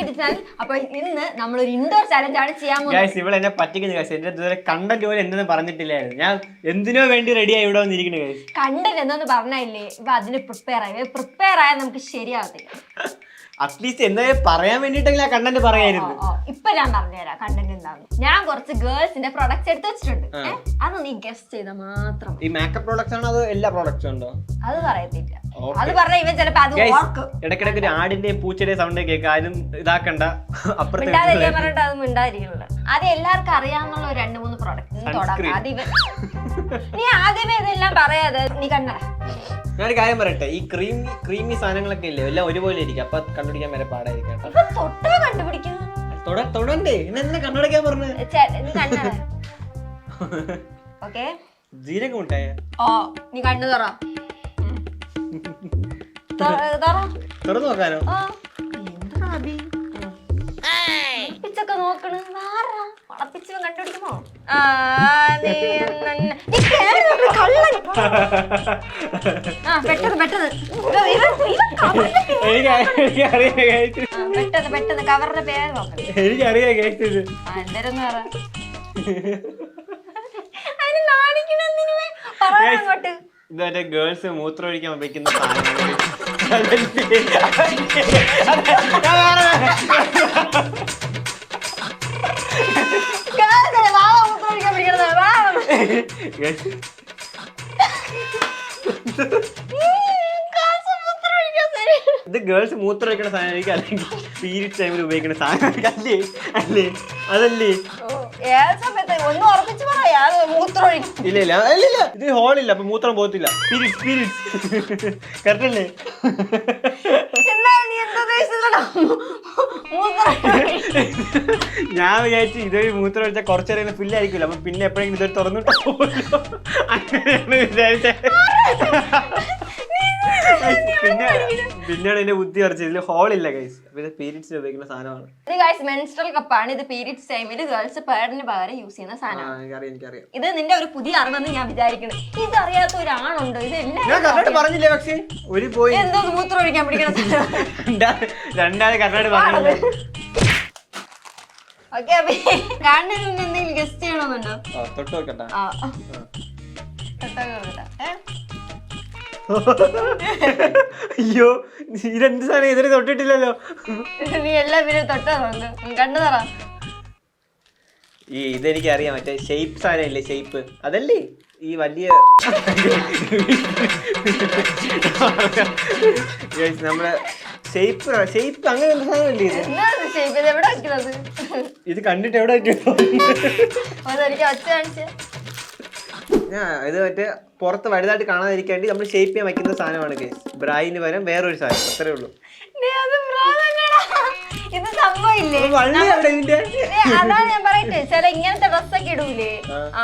YouTube channel. അപ്പൊ ഇന്ന് നമ്മളൊരു ഇൻഡോർ ചാലഞ്ച് ആണ് ചെയ്യാൻ പോകുന്നത്. ഇവിടെ എന്നെ പറ്റിക്കുന്ന ഗൈസ്, എന്റെ ഇതുവരെ കണ്ടന്റ് പോലെ എന്തെന്ന് പറഞ്ഞിട്ടില്ലായിരുന്നു. ഞാൻ എന്തിനോ വേണ്ടി റെഡിയായി ഇവിടെ വന്നിരിക്കുന്നു ഗൈസ്. കണ്ടന്റ് എന്തോന്ന് പറഞ്ഞില്ലേ, ഇപ്പൊ അതിന് പ്രിപ്പയർ ആയാൽ നമുക്ക് ശരിയാവത്തില്ല. അറ്റ്ലീസ്റ്റ് എന്തായാലും പറയാൻ വേണ്ടിട്ടെങ്കിലും ആ കണ്ടന്റ് പറയായിരുന്നു. ഇപ്പൊ ഞാൻ പറഞ്ഞുതരാം കണ്ടന്റ് എന്താന്ന്. ഞാൻ കുറച്ച് ഗേൾസിന്റെ പ്രൊഡക്ട്സ് എടുത്ത് വെച്ചിട്ടുണ്ട്. അത് നീ ഗസ്റ്റ് ചെയ്ത മാത്രം. ഈ മേക്കപ്പ് പ്രോഡക്ട്സ് ആണോ അതോ എല്ലാ പ്രോഡക്ട്സും ഉണ്ടോ? അത് പറയത്തില്ല. അത് പറഞ്ഞ ഇവൻ ചിലപ്പോ അത് ഓർക്കും. ഇടയ്ക്കിടയ്ക്ക് ഒരു ആടിന്റെയും പൂച്ചയുടെയും സൗണ്ട് കേൾക്കാം. ആരും ഇതാക്കണ്ട, അപ്പുറത്തെ പറഞ്ഞിട്ട് അത് മിണ്ടാതിരിക്കുന്നുണ്ട്. അത് എല്ലാവർക്കും അറിയാവുന്ന 2-3 പ്രോഡക്റ്റ് തുടങ്ങാം. അത് ഇവൻ നീ ആദ്യമേ ഇതെല്ലാം പറയാതെ നീ കണ്ണട. ഞാനൊരു കാര്യം പറയട്ടെ, ഈ ക്രീമി സാധനങ്ങളൊക്കെ ഇല്ലേ എല്ലാം ഒരുപോലെ ഇരിക്കും. അപ്പൊ കണ്ടുപിടിക്കാൻ വരെ പാടായിരിക്കും. തൊട്ടാ കണ്ടുപിടിക്കുന്നു. തൊടണ്ടേ എന്നെ കണ്ണടക്കാൻ പറഞ്ഞു. ഓക്കെ, ജീരകം ഉണ്ടായ നീ കണ്ണു തുറന്നു നോക്കാനോ? പിച്ചൊക്കെ നോക്കണ് വളപ്പിച്ച് കണ്ടുപിടിക്കുമോ? പെട്ടെന്ന് കവറിന്റെ പേര് നോക്കണം. എനിക്കറിയാം. എന്തരെന്ന് പറ. അതിന് നാണിക്കണെന്തിനുമേ പറയങ്ങോട്ട്. ഇത് ഗേൾസ് മൂത്രം ഒഴിക്കാൻ വെക്കുന്ന സാധനം. ഇത് ഗേൾസ് മൂത്രം ഒഴിക്കുന്ന സാധനം അല്ലെങ്കിൽ പീരിയഡ് ടൈമിൽ ഉപയോഗിക്കുന്ന സാധനം അല്ലേ? അല്ലേ? അതല്ലേ? ഇല്ല ഇല്ല ഇല്ല, ഇത് ഹോളില്ല, അപ്പൊ മൂത്രം പോകത്തില്ല. പീരിയഡ്സ് കറക്റ്റ് അല്ലേ? ഞാൻ വിചാരിച്ചു ഇതൊരു മൂത്രം ഒഴിച്ചാൽ കുറച്ചേരം ഫില്ലായിരിക്കില്ല, അപ്പൊ പിന്നെ എപ്പോഴെങ്കിലും ഇതൊരു തുറന്നിട്ടോ പോലോ, അങ്ങനെയാണ് വിചാരിച്ചത്. പിന്നെയാണ് എന്റെ ബുദ്ധി കുറച്ച്. ഇതിൽ ഹോളില്ല ഗൈസ്. അപ്പൊ ഇത് പീരിയഡ്സിന് ഉപയോഗിക്കുന്ന സാധനമാണ്. ഇത് ഗൈസ് മെൻസ്ട്രൽ കപ്പാണ്. ഇത് പീരിയഡ്സ് ടൈമിൽ ഗേൾസ് പാഡിന് പകരം യൂസ് ചെയ്യുന്ന സാധനമാണ്. എനിക്കറിയാം. ഇത് നിന്റെ ഒരു പുതിയ അറിവെന്ന് ഞാൻ വിചാരിക്കണം. ഇത് അറിയാത്ത ഒരാണുണ്ടോ? ഇത് ഞാൻ പറഞ്ഞില്ലേ, പക്ഷേ ഒരു പോയി എന്തോ മൂത്രം ഒഴിക്കാൻ പിടിക്കണം. രണ്ടാമത് കർണാട് പറഞ്ഞില്ലേ? ഓക്കെ, അപ്പൊ കാണുന്നതിന് മുന്നേ എന്തെങ്കിലും ഗസ്റ്റ് ചെയ്യണമെന്നുണ്ടോ? തൊട്ട് നോക്കട്ടെ. അയ്യോ, ഇതെന്ത് സാധനം? ഇതിന് തൊട്ടിട്ടില്ലല്ലോ. നീ എല്ലാം പിന്നെ തൊട്ടോ കണ്ടു തറ. ഇതെനിക്ക് അറിയാം. മറ്റേ ഷേപ്പ് സാധനം ഇല്ലേ, ഷേപ്പ് അതല്ലേ ഈ വലിയ നമ്മളെ ഷേപ്പ് അങ്ങനെ എന്ത് സാധനമല്ലേ ഇത്? ഇത് കണ്ടിട്ട് എവിടെ ഇത് മറ്റേ പുറത്ത് വലുതായിട്ട് കാണാതിരിക്കാൻ വേണ്ടി നമ്മൾ ഷേപ്പ് ചെയ്യാൻ വയ്ക്കുന്ന സാധനമാണ് കേസ്. ബ്രായിന് പകരം വേറൊരു സാധനം, അത്രേ ഉള്ളൂ. ഇത് സംഭവമില്ലേ, അതാ ഞാൻ പറയട്ടെ. ചില ഇങ്ങനത്തെ ഡ്രസ്സൊക്കെ ഇടൂലേ,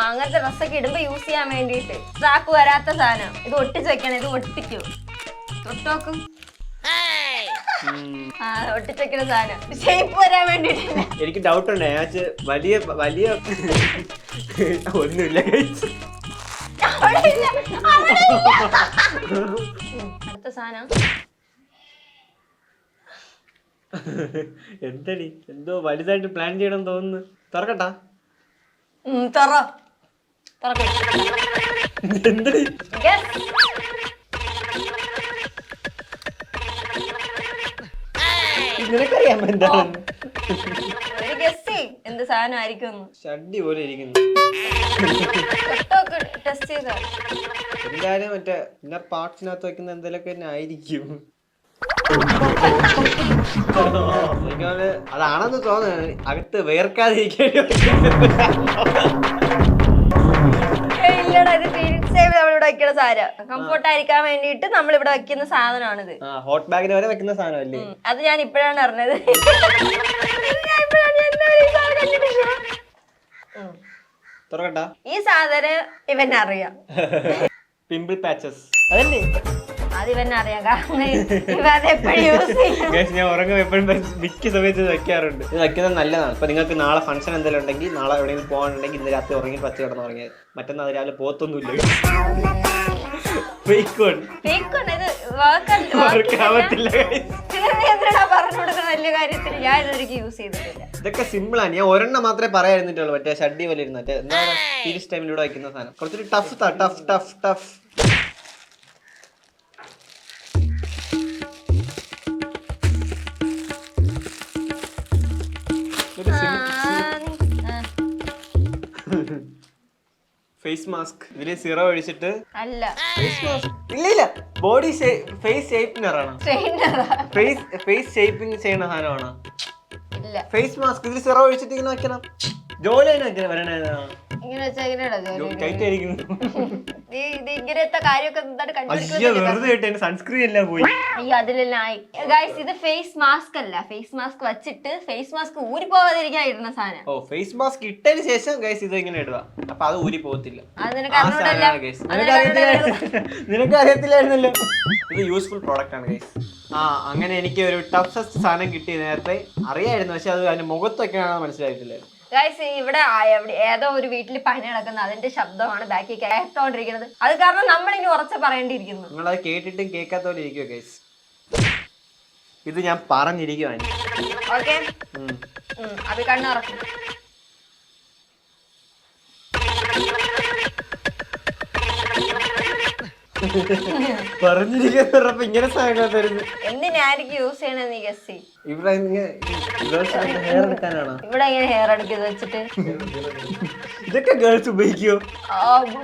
അങ്ങനത്തെ ഡ്രസ്സൊക്കെ ഇടുമ്പോ യൂസ് ചെയ്യാൻ വേണ്ടിട്ട് സ്ട്രാപ്പ് വരാത്ത സാധനം. ഇത് ഒട്ടിച്ച് വെക്കണം. ഇത് ഒട്ടിക്കും, തൊട്ടോക്കും. ഒട്ടിച്ചെക്കുന്ന സാധനം ഷേപ്പ് വരാൻ വേണ്ടിട്ടില്ല. എനിക്ക് ഡൗട്ട് ഉണ്ട്. വലിയ വലിയ ഒന്നുമില്ല. അടുത്ത സാധനം എന്തടി, എന്തോ വലുതായിട്ട് പ്ലാൻ ചെയ്യണം തോന്നുന്നു. തുറക്കട്ടാ? എന്തടി? നിനക്കറിയാമോ എന്താണ്? എന്ത് സാധനമായിരിക്കും? ഷഡ്ഡി പോലെ ഇരിക്കുന്നു. എന്തായാലും മറ്റേ ഇന്നർ പാർട്സിനകത്ത് വെക്കുന്ന എന്തെങ്കിലുമൊക്കെ തന്നെ ആയിരിക്കും. അതാണെന്ന് തോന്നുന്നു. അകത്ത് വേർക്കാതിരിക്കാൻ കംഫോർട്ട് ആയിരിക്കാൻ വേണ്ടിട്ട് നമ്മൾ ഇവിടെ വെക്കുന്ന സാധനമാണിത്. ഹോട്ട് ബാഗിന് വരെ വെക്കുന്ന സാധനമല്ലേ? അത് ഞാൻ ഇപ്പോഴാണ് അറിഞ്ഞത്. തുറക്കട്ടാ? ഈ സാധനം ഇവനറിയാം. പിമ്പിൾ പാച്ചസ് അതല്ലേ? അത് ഇവനറിയാം, കാരണം ഇവരെപ്പോഴും യൂസ് ചെയ്യും. ഞാൻ ഉറങ്ങും എപ്പോഴും മിക്ക സമയത്ത് വെക്കാറുണ്ട്. ഇത് വെക്കുന്നത് നല്ലതാണ്. ഇപ്പൊ നിങ്ങൾക്ക് നാളെ ഫംഗ്ഷൻ എന്തെങ്കിലും ഉണ്ടെങ്കിൽ, നാളെ എവിടെയെങ്കിലും പോകാനുണ്ടെങ്കിൽ ഇന്ന് രാത്രി ഉറങ്ങി പച്ച കിടന്ന് ഉറങ്ങിയത് മറ്റന്നാൾ രാവിലെ പോത്തൊന്നുമില്ല. ഇത് പറഞ്ഞുകൊടുക്കുന്ന വലിയ കാര്യം. കാര്യത്തിൽ ഞാൻ ഇതൊരിക്കലും യൂസ് ചെയ്തിട്ടില്ല. ഇതൊക്കെ സിമ്പിൾ ആണ്. ഞാൻ ഒരെണ്ണം മാത്രമേ പറയായിരുന്നിട്ടുള്ളൂ. മറ്റേ ഷഡ്ഡി പോലെ ഇരുന്ന മറ്റേ എന്താ സീരീസ് ടൈമിലൂടെ വയ്ക്കുന്ന സാധനം കുറച്ചൊരു ടഫ്. Face mask. ഇതില് സിറോ ഒഴിച്ചിട്ട് അല്ല, ഫേസ് മാസ്ക് ഇല്ല ബോഡി ഫേസ് ഷേപ്പിനറാണ്. ഫേസ് ഷേപ്പിംഗ് ചെയ്യുന്ന സാധനമാണ് ഇല്ല. Face mask. ഇതിൽ സിറോ ഒഴിച്ചിട്ട് ഇങ്ങനെ വെക്കണം. ജോലി വരണ ഇങ്ങനെ വെച്ചാ എങ്ങനെയാടാ ജോലി? ടൈറ്റ് ആയിരിക്കും. ഇത് ഇങ്ങനത്തെ കാര്യമൊക്കെ വെറുതെ സൺസ്ക്രീൻ എല്ലാം പോയി. അയ്യോ അതിലെല്ലാം ആയി. ഗൈസ് ഇത് ഫേസ് മാസ്ക് അല്ല. ഫേസ് മാസ്ക് വെച്ചിട്ട് ഫേസ് മാസ്ക് ഊരി പോവാതിരിക്കാൻ ഇടുന്ന സാധനം. ഓ ഫേസ് മാസ്ക് ഇട്ടതിന് ശേഷം ഗൈസ് ഇത് ഇങ്ങനെ ഇടുക. അപ്പൊ അത് ഊരി പോകത്തില്ല. അത് നിനക്ക് അറിഞ്ഞൂടല്ലോ. നിനക്ക് അറിയത്തില്ലായിരുന്നല്ലോ. ഇത് യൂസ്ഫുൾ പ്രോഡക്റ്റ് ആണ് ഗൈസ്. അങ്ങനെ എനിക്ക് ഒരു ടഫസ്റ്റ് സാധനം കിട്ടി. നേരത്തെ അറിയായിരുന്നു, പക്ഷെ അത് അതിന്റെ മുഖത്തൊക്കെയാണെന്ന് മനസ്സിലായിട്ടില്ലായിരുന്നു. ഗൈസ് ഇവിടെ ഏതോ ഒരു വീട്ടിൽ പണി നടക്കുന്നത് അതിന്റെ ശബ്ദമാണ് ബാക്കി കേട്ടോണ്ടിരിക്കുന്നത്. അത് കാരണം നമ്മൾ ഇനി ഉറച്ച് പറയേണ്ടിയിരിക്കുന്നു. നിങ്ങളത് കേട്ടിട്ടും കേൾക്കാത്ത പോലെ ഇരിക്കുവോ ഗൈസ്? ഇത് ഞാൻ പറഞ്ഞിരിക്കുവാണ്. ഓക്കെ, അത് കണ്ണുറക്കും. പറഞ്ഞിരിക്കുന്നപ്പോ ഇങ്ങനെ സാധനങ്ങൾ തരുന്നു. എന്തിനായിരിക്കും യൂസ് ചെയ്യണെന്ന് നീ ഗസ് ചെയ്യ്. ഇവിടെ ഹെയർ എടുക്കാനാണോ? ഇവിടെ ഇങ്ങനെ ഹെയർ അടിക്കുന്നത് വെച്ചിട്ട് ഇതൊക്കെ ഗേൾസ് ഉപയോഗിക്കോ?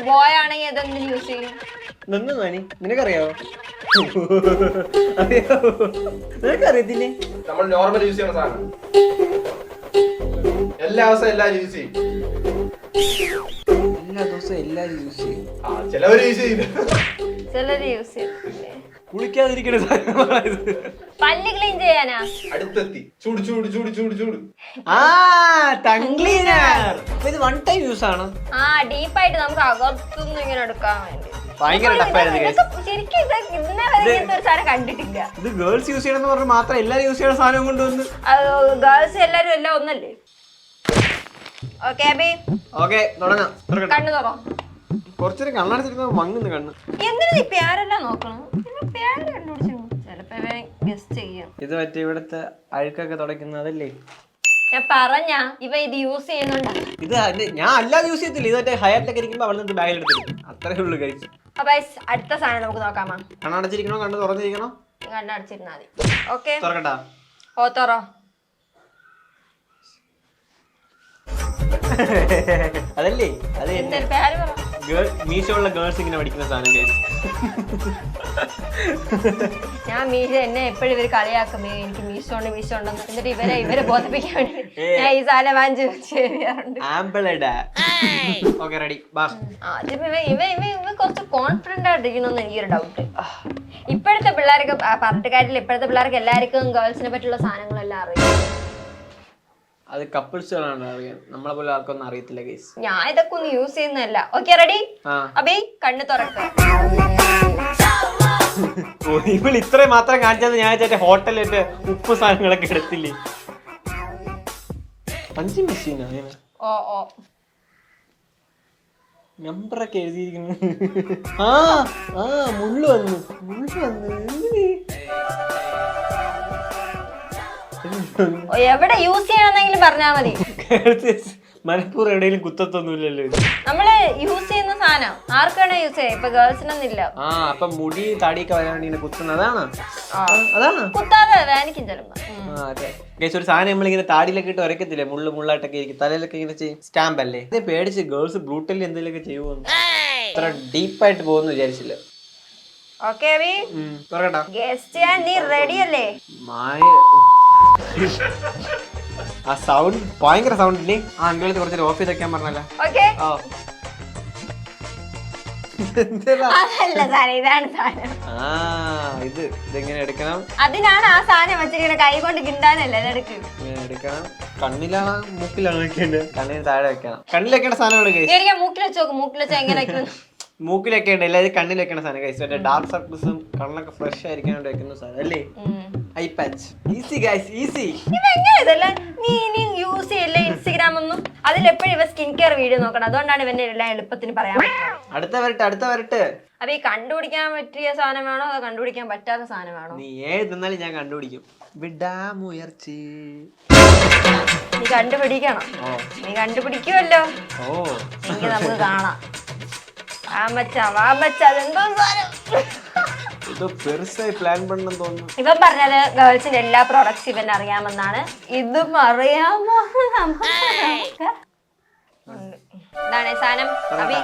ബോയ് ആണെങ്കിൽ അതെന്തിനു യൂസ് ചെയ്യും? നിനക്കറിയാവോ? നിനക്കറിയത്തില്ലേ? നമ്മൾ നോർമൽ യൂസ് ചെയ്യുന്ന സാധനം എല്ലാ ദിവസവും എല്ലാവരും യൂസ് ചെയ്യും. എല്ലാ ദിവസവും എല്ലാരും യൂസ് ചെയ്യും. ചിലവര് യൂസ് ചെയ്യും, ചിലര് യൂസ് ചെയ്യും. കുളിക്കാതിരിക്കുന്ന സാധനമാണ്. പല്ല് ക്ലീൻ ചെയ്യാനാ? അടുത്തെത്തി. ചൂട് ചൂട് ചൂട് ചൂട് ചൂട്. Tongue cleaner. ഇത് വൺ ടൈം യൂസ് ആണ്. ഡീപ്പായിട്ട് നമുക്ക് അകത്തൊന്നും ഇങ്ങനെ എടുക്കാൻ വേണ്ടി ഭയങ്കര ടഫായിരുന്നു. ശരിക്കും ഇന്നേ വരെ ഇങ്ങനത്തെ ഒരു സാധനം കണ്ടിട്ടില്ല. ഇത് ഗേൾസ് യൂസ് ചെയ്യണമെന്ന് പറഞ്ഞാൽ മാത്രം എല്ലാരും യൂസ് ചെയ്യുന്ന സാധനം കൊണ്ടുവന്ന്. ഗേൾസ് എല്ലാരും എല്ലാം ഒന്നല്ലേ? ഓക്കെ അബി, ഓക്കെ തുടങ്ങാം. കണ്ണു തുറ. കുറച്ചൊരു കണ്ണടച്ചിരുന്ന മങ്ങുന്നു കണ്ണ്. എന്തിനാ നീ പേരെല്ലാം നോക്കണം? പേര് കണ്ടുപിടിച്ചു ചിലപ്പോ ഗസ്റ്റ് ചെയ്യും. ഇത് മറ്റേ ഇവിടുത്തെ അഴുക്കൊക്കെ തുടയ്ക്കുന്നതല്ലേ? ഞാൻ പറഞ്ഞ ഇവ ഇത് യൂസ് ചെയ്യുന്നുണ്ട്. ഇത് ഞാൻ അല്ലാതെ യൂസ് ചെയ്യത്തില്ല. ഇത് മറ്റേ ഹയറിലൊക്കെ ഇരിക്കുമ്പോ അവിടെ നിന്ന് ബാഗിൽ എടുത്തിരിക്കും. അത്രേ ഉള്ളൂ കഴിച്ചു. അപ്പൊ അടുത്ത സാധനം നമുക്ക് നോക്കാമോ? കണ്ണടച്ചിരിക്കണോ കണ്ണ് തുറന്നിരിക്കണോ? കണ്ണടച്ചിരുന്നാ മതി. ഓക്കെ തുറക്കട്ടാ? ഓ തുറ. അതല്ലേ അത് പേര് പറ. മീശോയുള്ള ഗേൾസ് ഇങ്ങനെ പഠിക്കുന്ന സാധനം കഴിച്ചു. ഞാൻ മീശ എന്നെ എപ്പോഴും ഇവര് കളിയാക്കുമേ എനിക്ക് മീശോ ഉണ്ടെന്ന്. എന്നിട്ട് ഇവരെ ബോധിപ്പിക്കാൻ വേണ്ടി ഞാൻ ഈ സാധനം വാങ്ങിച്ചു ചെയ്യാറുണ്ട്. ഇവ കുറച്ച് കോൺഫിഡന്റ് ആയിട്ടിരിക്കണമെന്ന് എനിക്കൊരു ഡൗട്ട്. ഇപ്പോഴത്തെ പിള്ളേർക്ക് പറഞ്ഞിട്ട് കാര്യമില്ല. ഇപ്പോഴത്തെ പിള്ളേർക്ക് എല്ലാവർക്കും ഗേൾസിനെ പറ്റിയുള്ള സാധനങ്ങളെല്ലാം അറിയാം. അത് കപ്പിൾസുകളാണ് അറിയാം. നമ്മളെ പോലെ ആർക്കൊന്നും അറിയത്തില്ല ഗൈസ്. ഞാൻ ഇതൊക്കെ ഒന്ന് യൂസ് ചെയ്യുന്നതല്ല. Okay ready? അബി കണ്ണ് തുറക്ക. ഇവൾ ഇത്രയും മാത്രം കാണിച്ചത് ഞാൻ ചേട്ടൻ ഹോട്ടലിട്ട് ഉപ്പ് സാധനങ്ങളൊക്കെ എടുത്തില്ലേ? പഞ്ചിങ് മെഷീനാ ഓ നമ്പറൊക്കെ എഴുതിയിരിക്കുന്നു. മുള്ളു വന്നു. എവിടെ യൂസ് ചെയ്യണമെന്നെങ്കിലും പറഞ്ഞാ മതി. മനപ്പൂർ എവിടെയെങ്കിലും കുത്തത്തൊന്നുമില്ലല്ലോ. നമ്മള് യൂസ് ചെയ്യുന്ന സാധനം ആർക്കാണോ യൂസ് ചെയ്യാം. ഇപ്പൊ ഗേൾസിനൊന്നുമില്ല. അപ്പൊ മുടി താടിയൊക്കെ വരാണ്ട് കുത്തുന്നത് അതാണ്. കുത്താതെ വേനിക്കും ചിലപ്പോ. ഒരു സാധനം നമ്മളിങ്ങനെ താടിയിലൊക്കെ ഇട്ട് ഉരക്കത്തില്ലേ? മുള്ളായിട്ടൊക്കെ ഇരിക്കും. തലയിലൊക്കെ ഇങ്ങനെ ചെയ്യും. സ്റ്റാമ്പ് അല്ലേ? ഇത് പേടിച്ച് ഗേൾസ് ബ്രൂട്ടലി എന്തെങ്കിലുമൊക്കെ ചെയ്യുമെന്ന്. അത്ര ഡീപ്പായിട്ട് പോകുന്നു വിചാരിച്ചില്ല. ഓക്കെ ഗസ്റ്റ് നീ റെഡി അല്ലേ? ആ സൗണ്ട് ഭയങ്കര സൗണ്ട് ഇല്ലേ? അങ്കിള് കുറച്ച് ഓഫ് ചെയ്ത് വെക്കാൻ പറഞ്ഞല്ലോ. ഇതാണ് സാധനം. ഇതെങ്ങനെ എടുക്കണം? അതിനാണ് ആ സാധനം വെച്ചിരിക്കുന്നത്. കൈ കൊണ്ട് കിണ്ടാനല്ലേ എടുക്കണം. കണ്ണിലാണോ മൂക്കിലാണോ വെക്കേണ്ടത്? കണ്ണിന് താഴെ വെക്കണം. കണ്ണിൽ വെക്കേണ്ട സാധനമാണ്. മൂക്കിൽ വെച്ച് നോക്കും. മൂക്കിൽ വെച്ചാൽ എങ്ങനെ വെക്കണം? മൂക്കിലൊക്കെ ഉണ്ട്. എല്ലാവരും കണ്ണിൽ വെക്കണ സാധനം കഴിച്ചു. ഡാർക്ക് സർക്കിൾസും കണ്ണൊക്കെ ഫ്രഷ് ആയിരിക്കാൻ വേണ്ടി വെക്കുന്ന സാധനം അല്ലേ? I patch. Easy guys, easy. നീ യൂസ് ചെയ്യില്ല ഇൻസ്റ്റഗ്രാം ഒന്നും. അതിലെപ്പോഴും ഇവ സ്കിൻ കെയർ വീഡിയോ നോക്കണം. അതുകൊണ്ടാണ് ഇവന്റെ എല്ലാം എളുപ്പത്തിന് പറയാൻ പറ്റുന്നത്. അടുത്ത വരട്ടെ. അപ്പൊ ഈ കണ്ടുപിടിക്കാൻ പറ്റിയ സാധനം വേണോ അതോ കണ്ടുപിടിക്കാൻ പറ്റാത്ത സാധനം വേണോ? നീ ഏത് തിന്നാലും ഞാൻ കണ്ടുപിടിക്കും. വിടാമുയർച്ചി. നീ കണ്ടുപിടിക്കണം. ഓ നീ കണ്ടുപിടിക്കുമല്ലോ. ഓ എനിക്ക് നമുക്ക് കാണാം. അതെന്തോ സാധനം. ഇത് പെരുസായി പ്ലാൻ പണ്ണെന്ന് തോന്നുന്നു. ഇവൻ പറഞ്ഞത് ഗേൾസിന്റെ എല്ലാ പ്രോഡക്ട്സ് ഇവൻ അറിയാമെന്നാണ്. ഇതും അറിയാമോ? ഇതാണ് ഈ സാധനം. അഭി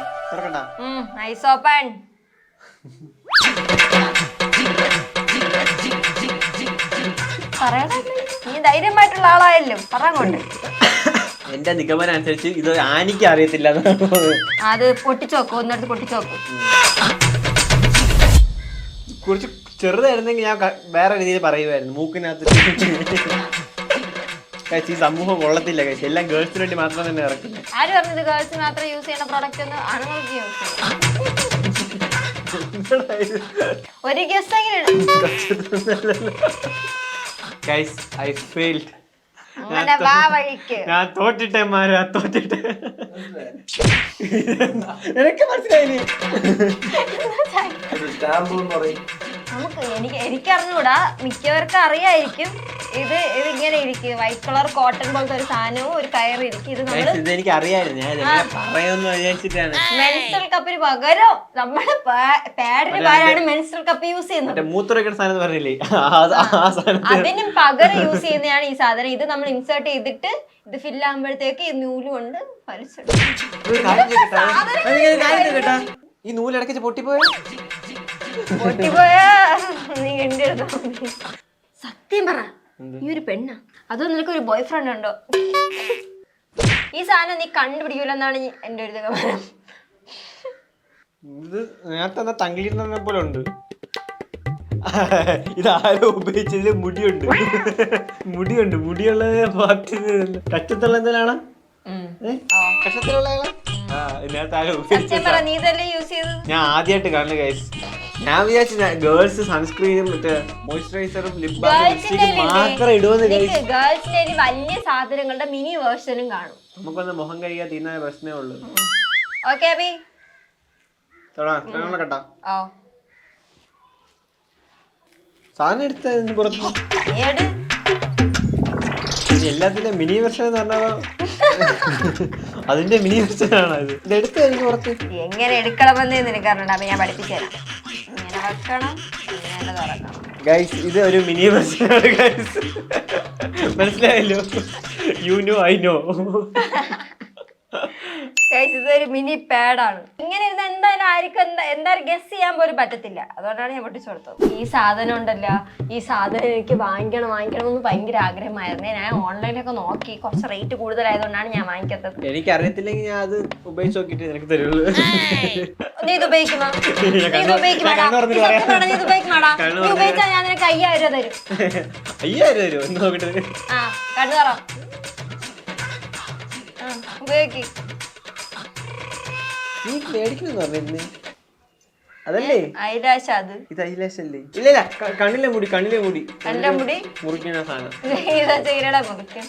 നൈസ് ഓപ്പൺ. പറയണ നീ ധൈര്യമായിട്ടുള്ള ആളായല്ലോ. പറങ്ങോട്ട്. എന്റെ നിഗമനം അനുസരിച്ച് ഇത് ആനിക്ക് അറിയത്തില്ല. അത് പൊട്ടിച്ചോക്കും. ഒന്നെടുത്ത് പൊട്ടിച്ചോക്കും. കുറച്ച് ചെറുതായിരുന്നെങ്കിൽ ഞാൻ വേറെ രീതിയിൽ പറയുമായിരുന്നു. മൂക്കിനകത്ത് ഈ സമൂഹം കൊള്ളത്തില്ല കഴിച്ച്. എല്ലാം ഗേൾസിന് വേണ്ടി മാത്രം തന്നെ ഇറക്കുന്നത്. ആര് പറഞ്ഞത് ഗേൾസ് മാത്രം യൂസ് ചെയ്യുന്ന പ്രോഡക്റ്റ് ഒന്ന് ആണുങ്ങൾക്ക് യൂസ് ചെയ്യാം? ഒരു ഗസ് ഞാൻ തോറ്റിട്ടേ മാറാ. തോറ്റിട്ടേ എനിക്ക് മനസ്സിലായി. നമുക്ക് എനിക്കറിഞ്ഞൂടാ. മിക്കവർക്കും അറിയായിരിക്കും. ഇത് ഇങ്ങനെ ഇരിക്കും. വൈറ്റ് കളർ കോട്ടൺ പോലത്തെ ഒരു സാധനവും ഒരു കയറിയിരിക്കും. ഇത് നമ്മള് എനിക്ക് അറിയായിരുന്നു. ഞാൻ പറയുമെന്ന് വിചാരിച്ചിട്ടാണ്. മെൻസ്ട്രൽ കപ്പിന് പകരം നമ്മള് പാഡിന് പകരമാണ് മെൻസ്ട്രൽ കപ്പ് യൂസ് ചെയ്യുന്നത്. മൂത്രമൊക്കെ സാധനം പറഞ്ഞില്ലേ, അതിനും പകരം യൂസ് ചെയ്യുന്നതാണ് ഈ സാധനം. ഇത് നമ്മൾ ഇൻസേർട്ട് ചെയ്തിട്ട് ഇത് ഫില്ല് ആകുമ്പോഴത്തേക്ക് ഈ നൂല് കൊണ്ട് വലിച്ചെടുക്കും. ഈ നൂലടക്കിച്ച് പൊട്ടിപ്പോയ നീ എന്റെ സത്യം പറ. നീ ഒരു പെണ്ണാ? അതോ നിനക്ക് ഒരു ബോയ് ഫ്രണ്ട് ഉണ്ടോ? ഈ സാധനം നീ കണ്ടുപിടിക്കൂലെന്നാണ് എന്റെ ഒരു നിഗമനം. ഇത് നേരത്തെ തങ്കിലിരുന്ന പോലെ ഉണ്ട്. ഇതാരോ ഉപയോഗിച്ചതില് മുടിയുണ്ട്. മുടിയുള്ള പാർട്ടി കച്ചത്തുള്ള എന്തിനാണ്? കച്ചത്തിലുള്ള ഞാൻ ആദ്യമായിട്ട് കാണുന്ന ഗൈസ്. ഞാൻ വിചാരിച്ചു ഗേൾസ് സൺസ്ക്രീനും മറ്റേ മോയ്സ്ചറൈസറും ലിപ് ബാമും ലിപ്സ്റ്റിക്കും മാത്രം ഇടുമെന്ന്. ഗേൾസിന്റെ വലിയ സാധനങ്ങളുടെ മിനി വേർഷനും കാണും. നമുക്കൊന്ന് മുഖം കഴിയാൻ തീരുന്ന പ്രശ്നമേ ഉള്ളൂ. ഓക്കെ അഭി കേട്ടാ സാധനം എടുത്ത പുറത്ത് എല്ലാത്തിന്റെ മിനി വെർഷൻ എന്ന് പറഞ്ഞാലോ അതിന്റെ മിനി വെർഷൻ ആണ് ഇത്. ഇതെടുത്ത് എനിക്ക് പുറത്ത് എങ്ങനെ എടുക്കണമെന്ന് നിനക്ക് അറിയണം. അപ്പൊ ഞാൻ പഠിപ്പിച്ചുതരാം. ഇങ്ങനെ വെക്കണം, ഇങ്ങനെ തുറക്കണം. ഗൈസ് ഇത് ഒരു മിനി വെർഷൻ ആണ് ഗൈസ്. മനസ്സിലായല്ലോ? You know I know. ഇതൊരു മിനി പാഡാണ്. ഇങ്ങനെ ഇരുന്ന് എന്തായാലും ആർക്കും എന്തായാലും ഗസ് ചെയ്യാൻ പോലും പറ്റത്തില്ല. അതുകൊണ്ടാണ് ഞാൻ പൊട്ടിച്ചു കൊടുത്തത്. ഈ സാധനം ഉണ്ടല്ലോ, ഈ സാധനം എനിക്ക് വാങ്ങിക്കണം എന്ന് ഭയങ്കര ആഗ്രഹമായിരുന്നു. ഞാൻ ഓൺലൈനിലൊക്കെ നോക്കി. കുറച്ച് റേറ്റ് കൂടുതലായതുകൊണ്ടാണ് ഞാൻ വാങ്ങിക്കാത്തത്. എനിക്ക് അറിയത്തില്ലെങ്കിൽ ഞാൻ അത് ഉപയോഗിച്ച് നോക്കിട്ട് നിനക്ക് തരുള്ളൂ. നീ ഇത് ഉപയോഗിക്കുമോ? നീ ഉപയോഗിച്ചാൽ ഞാൻ നിനക്ക് 5000 രൂപ തരും. 5000 തരുമോ? എന്ന് നോക്കിട്ട് ആ കണ്ണു തറ ഉപയോഗിക്ക്. നീ മേടിക്കണെന്ന് പറഞ്ഞിരുന്നേ അതല്ലേ? ഐലാഷ്. അത് ഇത് ഐലാഷ് അല്ലേ? ഇല്ല കണ്ണിലെ മുടി എന്റെ മുടി മുറിക്കുന്ന സാധനം. മുറിക്കും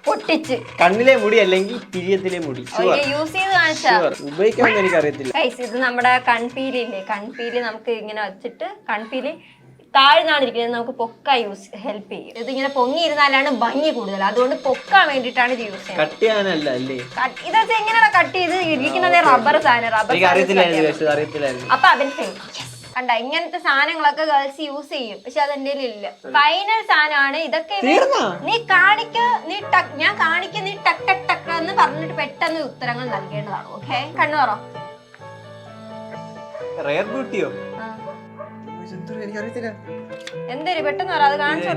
പൊട്ടിച്ച്. കണ്ണിലെ മുടി അല്ലെങ്കിൽ പിരിയത്തിലെ മുടി യൂസ് ചെയ്ത് കാണിച്ചാ ഉപയോഗിക്കാമെന്ന് എനിക്ക് അറിയത്തില്ല. ഇത് നമ്മുടെ കൺപീലില്ലേ, കൺപീല് നമുക്ക് ഇങ്ങനെ വെച്ചിട്ട് കൺപീല് താഴ്ന്നാണ് ഇരിക്കുന്നത്. നമുക്ക് പൊക്കാൻ ഹെൽപ്പ് ചെയ്യും. ഇതിങ്ങനെ പൊങ്ങിയിരുന്നാലാണ് ഭംഗി കൂടുതൽ. അതുകൊണ്ട് പൊക്കാൻ വേണ്ടിട്ടാണ് ഇത് യൂസ് ചെയ്യുന്നത്. കട്ട് ചെയ്യാനല്ല അല്ലേ? ഇതൊക്കെ എങ്ങനെയാണ് കട്ട് ചെയ്ത് ഇരിക്കുന്നത്? റബ്ബർ സാധനം. അപ്പൊ അതിന് കണ്ട ഇങ്ങനത്തെ സാധനങ്ങളൊക്കെ ഗേൾസ് യൂസ് ചെയ്യും. പക്ഷെ അതെന്റെ ഇല്ല. ഫൈനൽ സാധനമാണ് ഇതൊക്കെ. നീ കാണിക്ക, ഞാൻ കാണിക്ക, നീ ടക്ക് ടക്ക് ടക്ക് എന്ന് പറഞ്ഞിട്ട് പെട്ടെന്ന് ഉത്തരങ്ങൾ നൽകേണ്ടതാണ്. ഓക്കെ കണ്ണു പറ. റെയർ ബ്യൂട്ടിയോ? എന്തൊരു പെട്ടെന്ന് പറ. അത് കാണിച്ചു.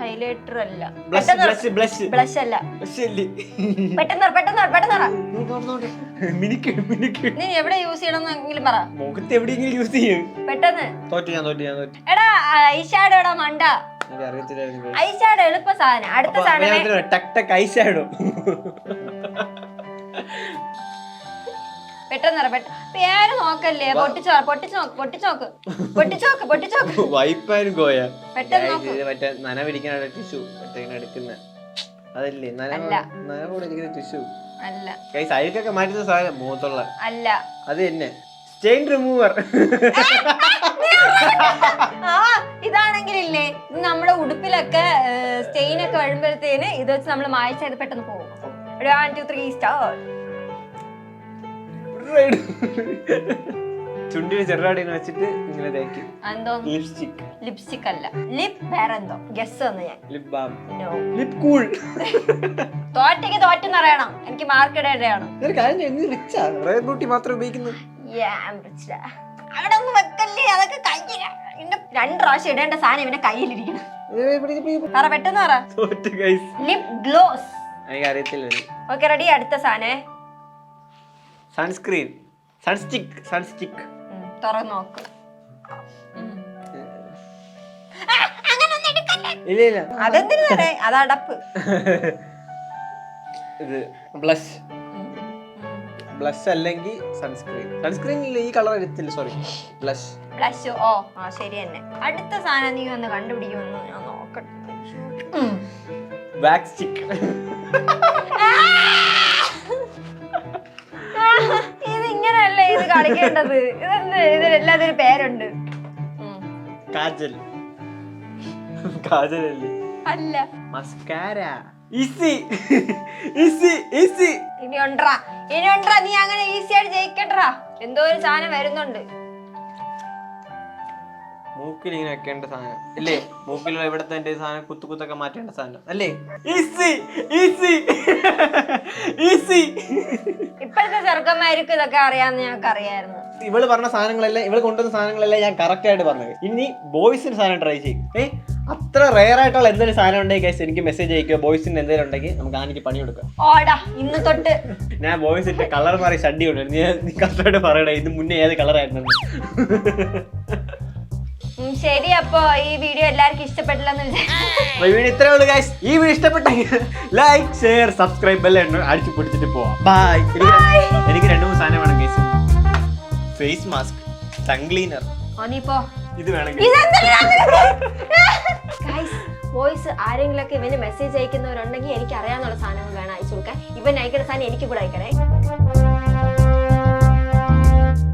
ഹൈലൈറ്റർ അല്ല, ബ്ലഷ് അല്ല. നീ എവിടെ യൂസ് ചെയ്യണമെന്നെങ്കിലും പറ. മുഖത്ത് എവിടെയെങ്കിലും യൂസ് ചെയ്യും. പെട്ടെന്ന്. എടാ ഐഷാഡോ എടാ മണ്ട. ഐഷാഡോ എളുപ്പ സാധനം. അടുത്ത സാധനം ടക് ടക് ഐഷാഡോ. പെട്ടെന്ന് പേര് നോക്കല്ലേ. പൊട്ടിച്ചോക്ക്. വൈപ്പാനും കോയ പെട്ടെന്ന് മറ്റേ നനവിരിക്കുന്ന ടിഷ്യൂ എടുക്കുന്ന അതല്ലേ? നനവോടിരിക്കുന്ന ടിഷ്യൂ അല്ല. സൈഡിലൊക്കെ മാറ്റുന്ന സാധനം മുഖത്തുള്ള അല്ല. അത് തന്നെ സ്റ്റെയിൻ റിമൂവർ. ഇതാണെങ്കിലില്ലേ ഇത് നമ്മുടെ ഉടുപ്പിലൊക്കെ സ്റ്റെയിൻ ഒക്കെ വരുമ്പോഴത്തേന് ഇത് വെച്ച് നമ്മൾ മായ്ച്ചത് പെട്ടെന്ന് പോകും. 1 2 3 സ്റ്റാർട്ട്. ചുണ്ടിന് ചെറുതാടി വെച്ചിട്ട് ഇങ്ങനെ തേക്കും. എന്തോ ലിപ്സ്റ്റിക്. ലിപ്സ്റ്റിക് അല്ല, ലിപ് വേറെന്തോ ഗസ് തന്നെ ഞാൻ. Lip balm. No. Lip cool. തോറ്റയ്ക്ക് തോറ്റെന്ന് അറിയണം, എനിക്ക് മാർക്ക് ഇടേണ്ടതാണ്. ഒരു കാര്യം ചെയ്യ്, നീ റിച്ചാ? റയർ ബ്യൂട്ടി മാത്രം ഉപയോഗിക്കുന്നു. അവിടെ ഒന്നും വെക്കല്ലേ, അതൊക്കെ കയ്യില. 2 പ്രാവശ്യം ഇടേണ്ട സാധനം ഇവന്റെ കയ്യിലിരിക്കണം. പറ പെട്ടെന്ന് പറ. Lip gloss. എനിക്ക് അറിയത്തില്ല. Okay ready. അടുത്ത സാധനം സൺസ്ക്രീൻ. സൺസ്റ്റിക്ക്. തുറന്നു നോക്ക്. ഇല്ല ഇല്ല, അതെന്തിനു തന്നെ അതടപ്പ്. ഇത് ബ്ലഷ്. ബ്ലഷ് അല്ലെങ്കിൽ സൺസ്ക്രീൻ ഇല്ല, ഈ കളർ എടുത്തില്ല. Sorry, blush. ഓ ആ ശരി തന്നെ. അടുത്ത സാധനം നീ ഒന്ന് കണ്ടുപിടിക്കുമെന്ന് ഞാൻ നോക്കട്ടെ. Wax stick. ഇത് ഇങ്ങനെയല്ലേ ഇത് കളിക്കേണ്ടത്? ഇതിലെല്ലാത്തിനും ഒരു പേരുണ്ട്. കാജൽ അല്ലേ? അല്ല, മസ്കാര. ഈസി. ഇനി ഉണ്ടറാ നീ അങ്ങനെ ഈസി ആയിട്ട് ജയിക്കട്ടാ. എന്തോ ഒരു സാധനം വരുന്നുണ്ട്. മൂക്കിൽ ഇങ്ങനെ വെക്കേണ്ട സാധനം അല്ലേ? മൂക്കിലുള്ള ഇവിടത്തെ സാധനം കുത്തൊക്കെ മാറ്റേണ്ട സാധനം അല്ലേ? ഈസി. ഇപ്പോഴത്തെ ചെറുക്കന്മാർക്ക് ഇതൊക്കെ അറിയാമെന്ന് ഞങ്ങൾക്ക് അറിയായിരുന്നു. ഇവള് പറഞ്ഞ സാധനങ്ങളെല്ലാം, ഇവള് കൊണ്ടുവന്ന സാധനങ്ങളെല്ലാം ഞാൻ കറക്റ്റ് ആയിട്ട് പറഞ്ഞത്. ഇനി ബോയ്സിന് സാധനം ട്രൈ ചെയ്യും. അത്ര റെയർ ആയിട്ടുള്ള എന്തെങ്കിലും സാധനം ഉണ്ടെങ്കിൽ ഗൈസ് എനിക്ക് മെസ്സേജ് അയക്കുക. ബോയ്സിന് എന്തെങ്കിലും ഉണ്ടെങ്കിൽ നമുക്ക് ആനയ്ക്ക് പണി കൊടുക്കാം. ഓടാ ഇന്ന് തൊട്ട് ഞാൻ ബോയ്സിന്റെ കളർ മാറി ഷഡ്ഡി ഉണ്ട്. നീ കറക്റ്റായിട്ട് പറയണേ ഇത് മുന്നേ ഏത് കളറായിരുന്നു. ശരി, അപ്പൊ ഈ വീഡിയോ എല്ലാവർക്കും ഇഷ്ടപ്പെട്ടില്ലെന്ന് വിചാരിച്ചു. വീഡിയോ ഇത്രേ ഉള്ളൂ ഗൈസ്. ഈ വീഡിയോ ഇഷ്ടപ്പെട്ടെങ്കിൽ ലൈക്ക്, ഷെയർ, സബ്സ്ക്രൈബ് ബെല്ല് അടിച്ചു പൊടിച്ചിട്ട് പോവാം. ബൈ. എനിക്ക് 2-3 സാധനം വേണം guys. Face mask, tongue cleaner. ഇത് വേണമെങ്കിൽ വോയിസ് ആരെങ്കിലൊക്കെ ഇവന് മെസ്സേജ് അയക്കുന്നവരുണ്ടെങ്കിൽ എനിക്ക് അറിയാന്നുള്ള സാധനങ്ങൾ വേണം അയച്ചു കൊടുക്കാൻ. ഇവൻ അയക്കുന്ന സാധനം എനിക്ക് കൂടെ അയക്കണേ.